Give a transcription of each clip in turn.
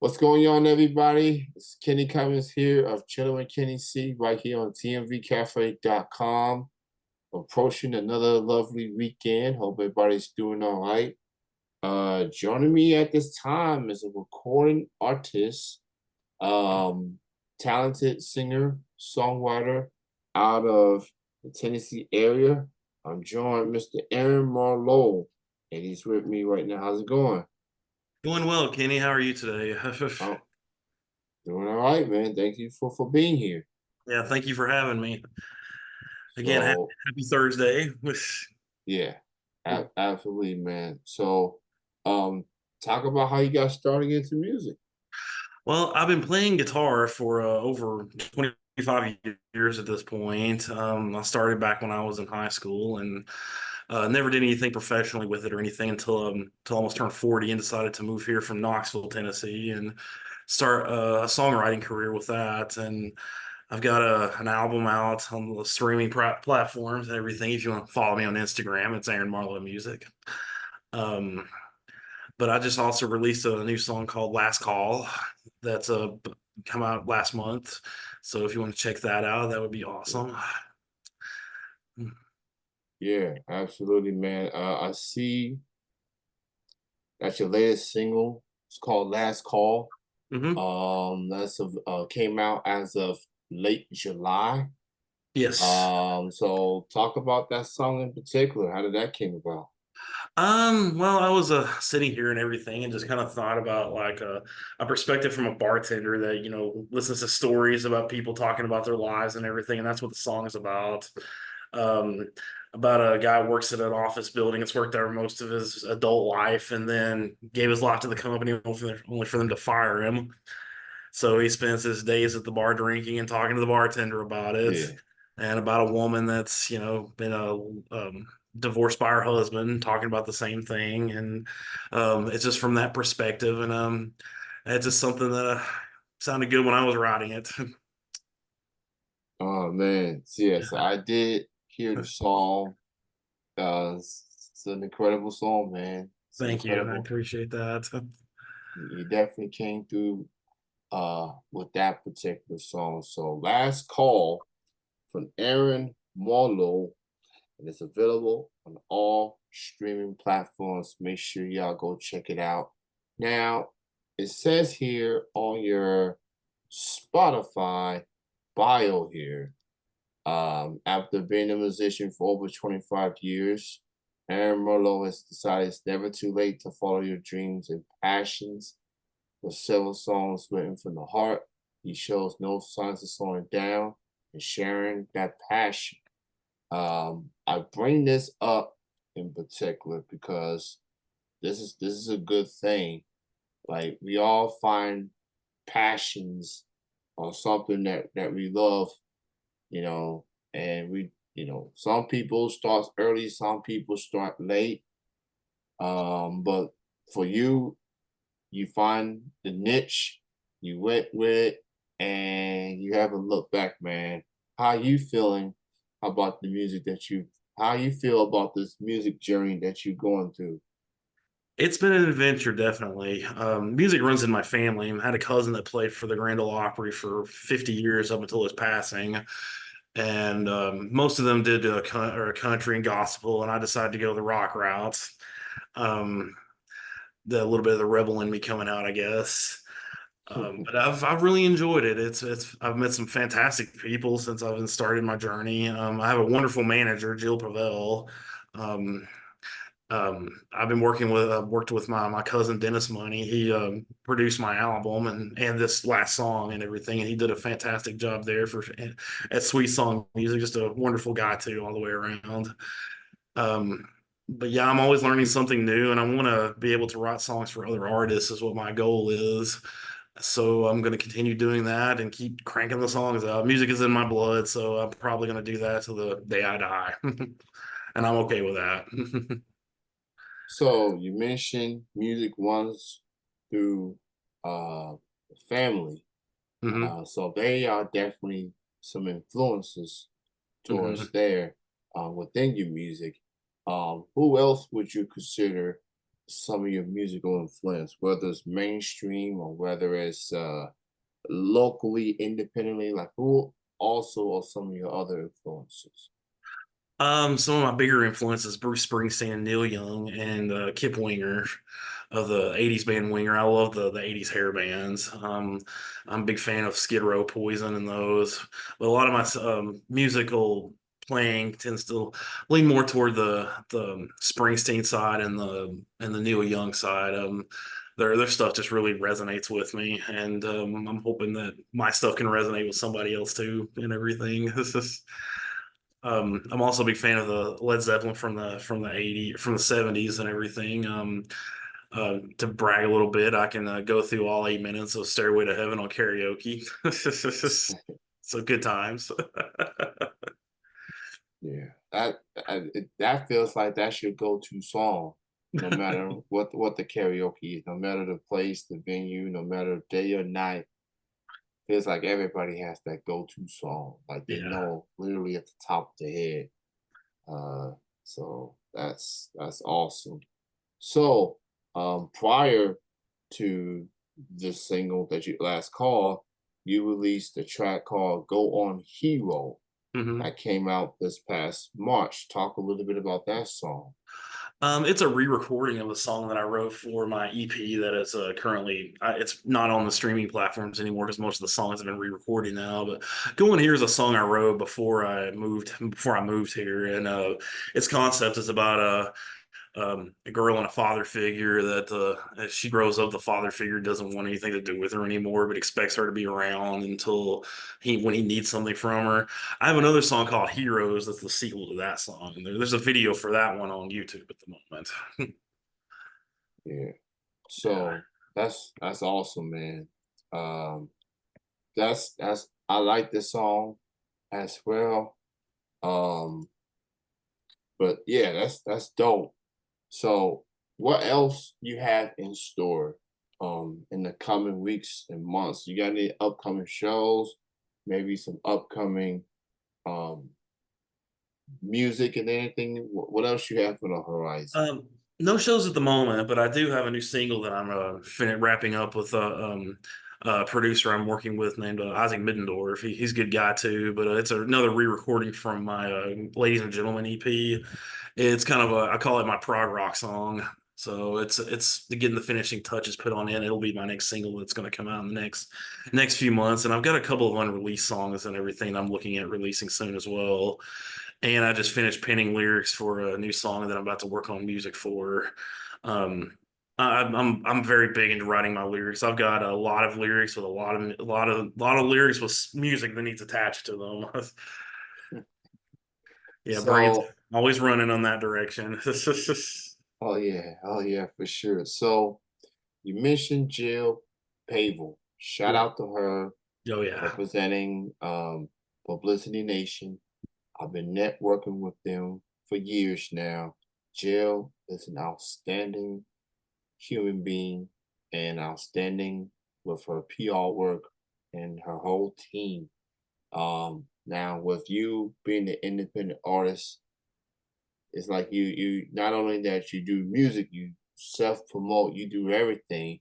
What's going on, everybody? It's Kenny Cummins here of Chilling with Kenny C right here on tmvcafe.com. Approaching another lovely weekend. Hope everybody's doing all right. Joining me at this time is a recording artist, um, talented singer, songwriter out of the Tennessee area. I'm joined Mr. Aaron Marlowe, and he's with me right now. How's it going? Doing well, Kenny. How are you today? Oh, doing all right, man. Thank you for being here. Yeah, thank you for having me. Again, So happy Thursday. yeah, absolutely, man. So talk about how you got started into music. Well, I've been playing guitar for over 25 years at this point. I started back when I was in high school and never did anything professionally with it or anything until almost turned 40 and decided to move here from Knoxville, Tennessee, and start a songwriting career with that. And I've got an album out on the streaming platforms and everything. If you want to follow me on Instagram, it's Aaron Marlowe Music. Um, but I just also released a new song called Last Call that's come out last month. So if you want to check that out, that would be awesome. Yeah, absolutely, man. I see that your latest single is called "Last Call." Hmm. Came out as of late July. Yes. So talk about that song in particular. How did that came about? Well, I was sitting here and everything and just kind of thought about like a perspective from a bartender that, listens to stories about people talking about their lives and everything, and that's what the song is about. Um, about a guy who works at an office building that's worked there most of his adult life and then gave his life to the company only for them to fire him. So he spends his days at the bar drinking and talking to the bartender about it, Yeah. and about a woman that's been divorced by her husband, talking about the same thing, and it's just from that perspective, and it's just something that sounded good when I was writing it. Oh man. So, yeah, so I did hear the song. It's an incredible song, man. It's Thank you, I incredible. appreciate that. You definitely came through with that particular song. So Last Call from Aaron Marlowe, and it's available on all streaming platforms. Make sure y'all go check it out. Now, it says here on your Spotify bio here, after being a musician for over 25 years, Aaron Marlowe has decided it's never too late to follow your dreams and passions. With several songs written from the heart, he shows no signs of slowing down and sharing that passion. I bring this up in particular because this is a good thing. Like we all find passions or something that we love, you know, and some people start early, some people start late. But for you, you find the niche, you went with it, and you haven't looked back, man. How you feeling about the music that you? How you feel about this music journey that you're going through? It's been an adventure, definitely. Music runs in my family. I had a cousin that played for the Grand Ole Opry for 50 years up until his passing, and most of them did or country and gospel, and I decided to go the rock route. Um, the little bit of the rebel in me coming out, I guess. But I've really enjoyed it. It's I've met some fantastic people since I've been started my journey. I have a wonderful manager, Jill Pavel. Um, I've worked with my cousin Dennis Money. He produced my album and this last song and everything, and he did a fantastic job there for at Sweet Song Music. Just a wonderful guy too, all the way around. Um, but yeah, I'm always learning something new, and I want to be able to write songs for other artists. Is what my goal is. So I'm going to continue doing that and keep cranking the songs out. Music is in my blood, so I'm probably going to do that till the day I die, and I'm okay with that. So you mentioned music runs through the family. Hmm. So they are definitely some influences towards Hmm. there within your music. Who else would you consider some of your musical influence, whether it's mainstream or whether it's locally, independently? Like, who also are some of your other influences? Some of my bigger influences: Bruce Springsteen and Neil Young, and Kip Winger of the '80s band Winger. I love the '80s hair bands. I'm a big fan of Skid Row, Poison, and those. But a lot of my musical playing tends to lean more toward the Springsteen side and the Neil Young side. Their stuff just really resonates with me, and I'm hoping that my stuff can resonate with somebody else too, and everything. This is I'm also a big fan of the Led Zeppelin from the '80s, from the '70s, and everything. To brag a little bit, I can go through all 8 minutes of "Stairway to Heaven" on karaoke. So good times. Yeah, that feels like that's your go-to song, no matter what the karaoke is, no matter the place, the venue, no matter day or night. Feels like everybody has that go-to song, like they Yeah. know literally at the top of their head. So that's awesome. So, prior to this single that you last called, you released a track called "Go On Hero" hmm that came out this past March. Talk a little bit about that song. It's a re-recording of a song that I wrote for my EP that is currently it's not on the streaming platforms anymore because most of the songs have been re-recorded now. But "Going Here" is a song I wrote before I moved here, and its concept is about a girl and a father figure that as she grows up, the father figure doesn't want anything to do with her anymore, but expects her to be around until when he needs something from her. I have another song called "Heroes" that's the sequel to that song, and there's a video for that one on YouTube at the moment. Yeah. So that's awesome, man. Um, that's I like this song as well. Um, but yeah, that's dope. So, what else you have in store in the coming weeks and months? You got any upcoming shows? Maybe some upcoming um music and anything? What else you have on the horizon? No shows at the moment, but I do have a new single that I'm wrapping up with a producer I'm working with named Isaac Middendorf. He's a good guy too, but it's another re-recording from my "Ladies and Gentlemen" EP. It's kind of I call it my prog rock song. So it's getting the finishing touches put on it. It'll be my next single that's going to come out in the next few months, and I've got a couple of unreleased songs and everything I'm looking at releasing soon as well. And I just finished penning lyrics for a new song that I'm about to work on music for. Um, I'm very big into writing my lyrics. I've got a lot of lyrics with a lot of lyrics with music that needs attached to them. Yeah, brains So, always running on that direction. oh yeah, for sure. So, you mentioned Jill Pavel. Shout Yeah. out to her Oh yeah. representing Publicity Nation. I've been networking with them for years now. Jill is an outstanding human being and outstanding with her PR work and her whole team. Now with you being the independent artist, it's like you not only that you do music, you self promote, you do everything.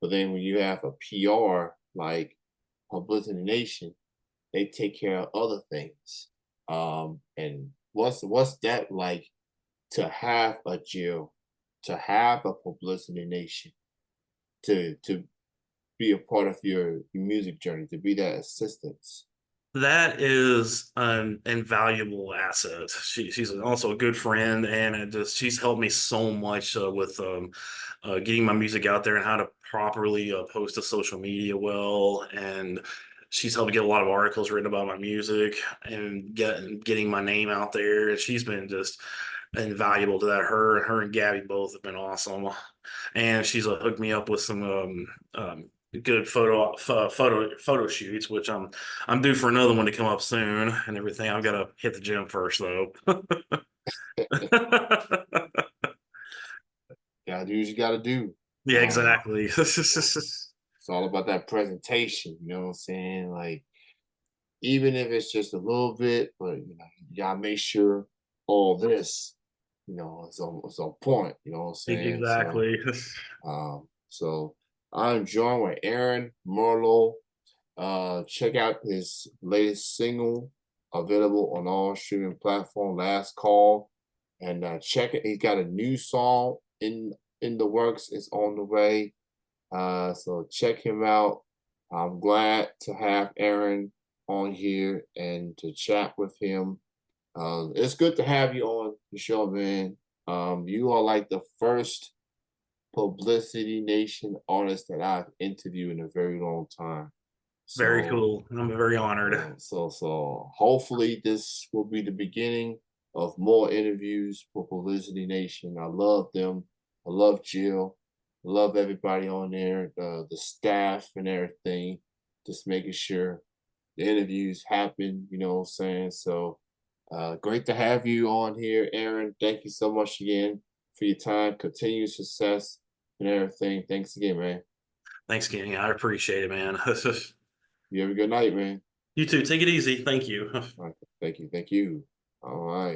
But then when you have a PR like Publicity Nation, they take care of other things. And what's that like to have a Jill, to have a Publicity Nation, to be a part of your music journey, to be that assistance? That is an invaluable asset. She's also a good friend, and she's helped me so much with getting my music out there and how to properly post to social media well. And she's helped me get a lot of articles written about my music and getting my name out there. And she's been just invaluable to that. Her and Gabby both have been awesome, and she's hooked me up with some good photo shoots, which I'm due for another one to come up soon and everything. I've got to hit the gym first though. Gotta do what you gotta do. Yeah, Uh, exactly. it's all about that presentation, you know what I'm saying? Like, even if it's just a little bit, but you know, you gotta make sure all this, it's on point. You know what I'm saying? So Exactly. so I'm enjoying with Aaron Marlowe. Check out his latest single, available on all streaming platforms. Last Call, and check it. He's got a new song in the works. It's on the way. So check him out. I'm glad to have Aaron on here and to chat with him. It's good to have you on the show, man. You are like the first Publicity Nation artist that I've interviewed in a very long time. Very So, cool. I'm very honored. so hopefully this will be the beginning of more interviews for Publicity Nation. I love them. I love Jill. I love everybody on there, the staff and everything. Just making sure the interviews happen. You know what I'm saying? So, great to have you on here, Aaron. Thank you so much again for your time. Continued success and everything. Thanks again, man. Thanks, Kenny. I appreciate it, man. You have a good night, man. You too. Take it easy. Thank you. All right. Thank you. Thank you. All right.